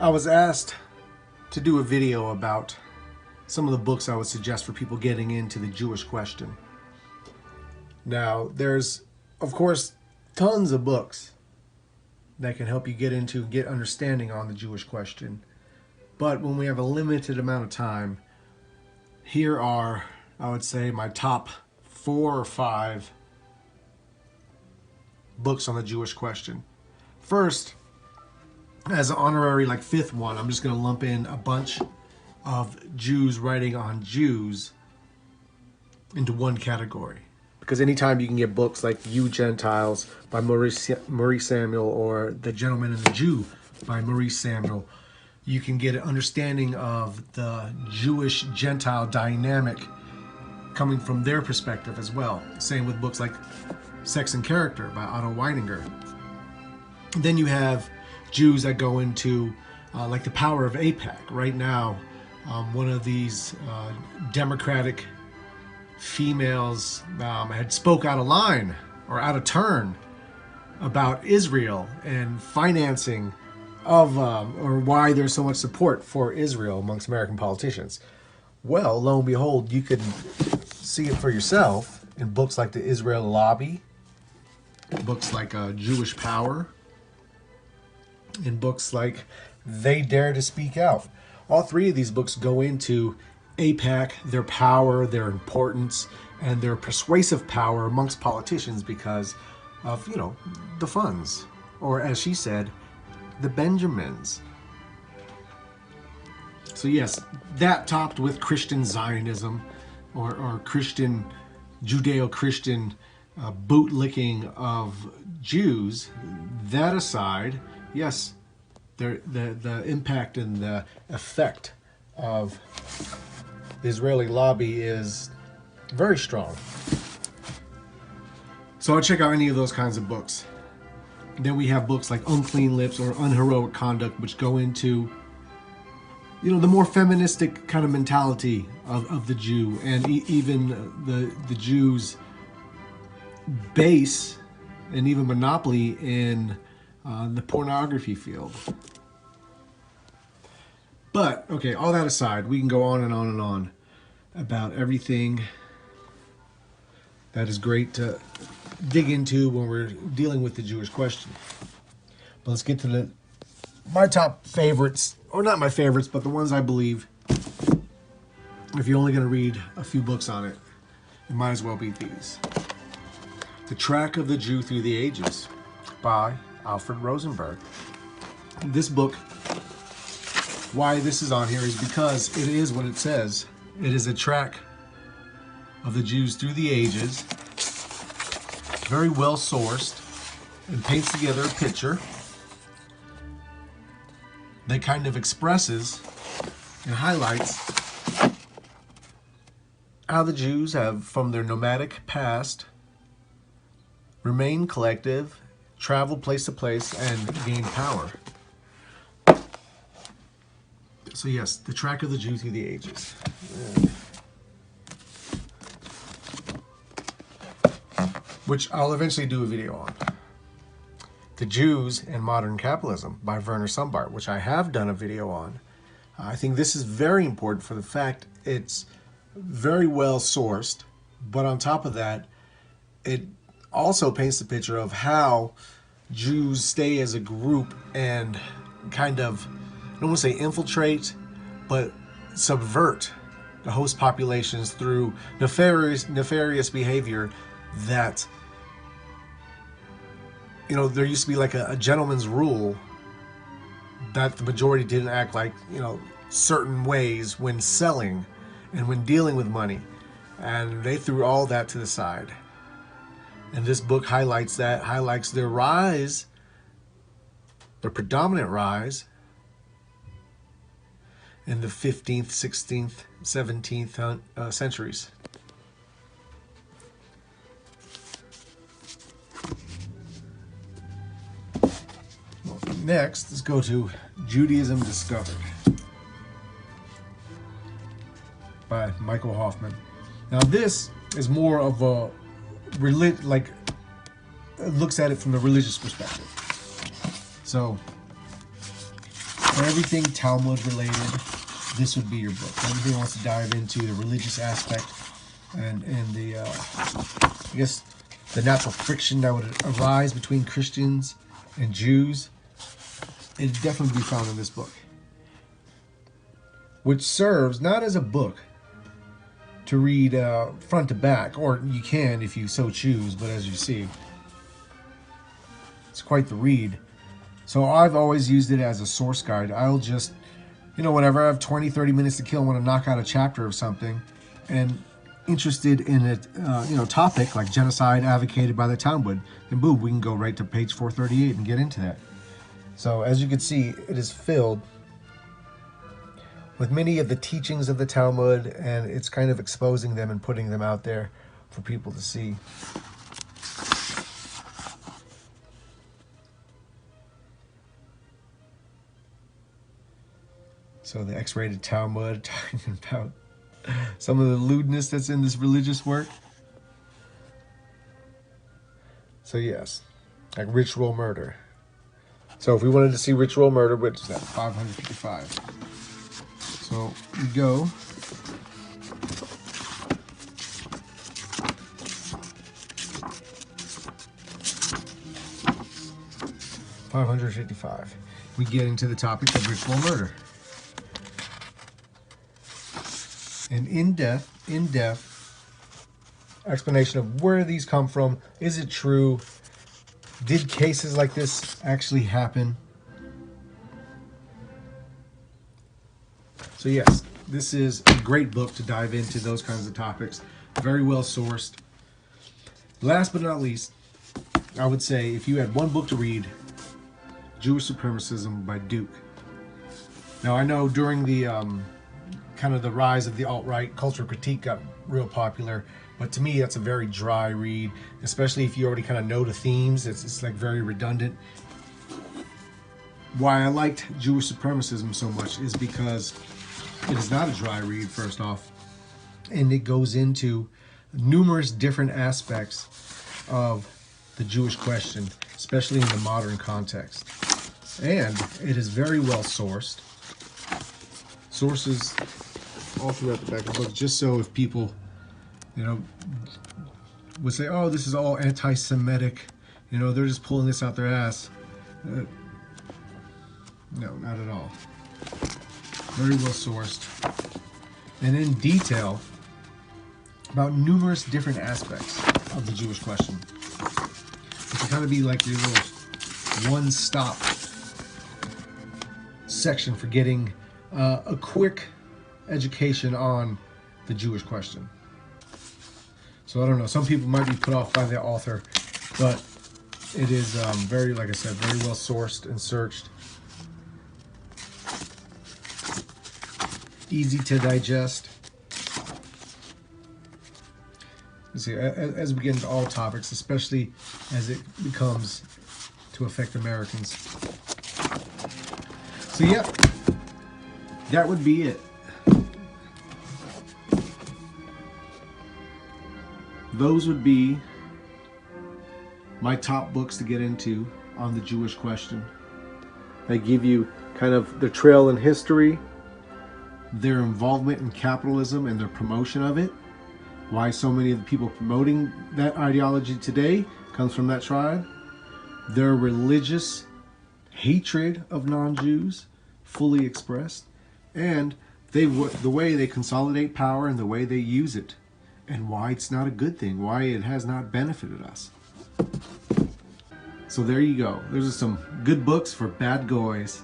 I was asked to do a video about some of the books I would suggest for people getting into the Jewish question. Now, there's, of course, tons of books that can help you get understanding on the Jewish question. But when we have a limited amount of time, here are, I would say, my top 4 or 5 books on the Jewish question. First, as an honorary 5th one, I'm just going to lump in a bunch of Jews writing on Jews into one category. Because anytime you can get books like You Gentiles by Maurice Samuel or The Gentleman and the Jew by Maurice Samuel, you can get an understanding of the Jewish-Gentile dynamic coming from their perspective as well. Same with books like Sex and Character by Otto Weininger. Then you have Jews that go into like the power of AIPAC. Right now, one of these Democratic females had spoke out of line or out of turn about Israel and financing of or why there's so much support for Israel amongst American politicians. Well, lo and behold, you can see it for yourself in books like The Israel Lobby, books like Jewish Power, in books like They Dare to Speak Out. All 3 of these books go into AIPAC, their power, their importance, and their persuasive power amongst politicians because of, the funds. Or as she said, the Benjamins. So yes, that topped with Christian Zionism or Christian, Judeo-Christian bootlicking of Jews. That aside, yes, the impact and the effect of the Israeli lobby is very strong. So I'll check out any of those kinds of books. Then we have books like Unclean Lips or Unheroic Conduct, which go into, the more feministic kind of mentality of the Jew and even the Jews' base and even monopoly in the pornography field. But, okay, all that aside, we can go on and on and on about everything that is great to dig into when we're dealing with the Jewish question. But let's get to my top favorites, or not my favorites, but the ones I believe, if you're only going to read a few books on it, it might as well be these. The Track of the Jew Through the Ages by Alfred Rosenberg. This book, why this is on here is because it is what it says. It is a track of the Jews through the ages, very well sourced, and paints together a picture that kind of expresses and highlights how the Jews have, from their nomadic past, remained collective, traveled place to place, and gained power. So yes, The Track of the Jew Through the Ages. Which I'll eventually do a video on. The Jews and Modern Capitalism by Werner Sombart, which I have done a video on. I think this is very important for the fact it's very well sourced, but on top of that, it also paints the picture of how Jews stay as a group and kind of, I don't want to say infiltrate, but subvert the host populations through nefarious behavior that, there used to be like a gentleman's rule that the majority didn't act like, certain ways when selling and when dealing with money. And they threw all that to the side. And this book highlights that, highlights their rise, their predominant rise in the 15th, 16th, 17th centuries. Next, let's go to Judaism Discovered by Michael Hoffman. Now this is more of a looks at it from the religious perspective. So For everything Talmud related, this would be your book. Everything wants to dive into the religious aspect and the I guess the natural friction that would arise between Christians and Jews. It'd definitely be found in this book, which serves not as a book to read front to back, or you can if you so choose, but as you see, it's quite the read. So I've always used it as a source guide. I'll just, whenever I have 20-30 minutes to kill, I want to knock out a chapter of something, and interested in a topic like genocide advocated by the Talmud, then boom, we can go right to page 438 and get into that. So as you can see, it is filled with many of the teachings of the Talmud, and it's kind of exposing them and putting them out there for people to see. So the X-rated Talmud, talking about some of the lewdness that's in this religious work. So yes, like ritual murder. So if we wanted to see ritual murder, which is that 555. So we go. $555. We get into the topic of ritual murder. An in-depth explanation of where these come from. Is it true? Did cases like this actually happen? So yes, this is a great book to dive into those kinds of topics. Very well sourced. Last but not least, I would say if you had one book to read, Jewish Supremacism by Duke. Now I know during the kind of the rise of the alt-right, cultural critique got real popular, but to me that's a very dry read, especially if you already kind of know the themes. It's like very redundant. Why I liked Jewish Supremacism so much is because it is not a dry read, first off, and it goes into numerous different aspects of the Jewish question, especially in the modern context. And it is very well sourced. Sources all throughout the back of the book, just so if people, would say, oh, this is all anti-Semitic, they're just pulling this out their ass. No, not at all. Very well sourced. And in detail about numerous different aspects of the Jewish question. It can kind of be like your little one-stop section for getting a quick education on the Jewish question. So I don't know, some people might be put off by the author, but it is very, like I said, very well sourced and searched. Easy to digest. See, as we get into all topics, especially as it becomes to affect Americans. So yeah, that would be it. Those would be my top books to get into on the Jewish question. They give you kind of the trail in history, their involvement in capitalism and their promotion of it, why so many of the people promoting that ideology today comes from that tribe, their religious hatred of non-Jews fully expressed, and the way they consolidate power and the way they use it, and why it's not a good thing, why it has not benefited us. So there you go. Those are some good books for bad goys.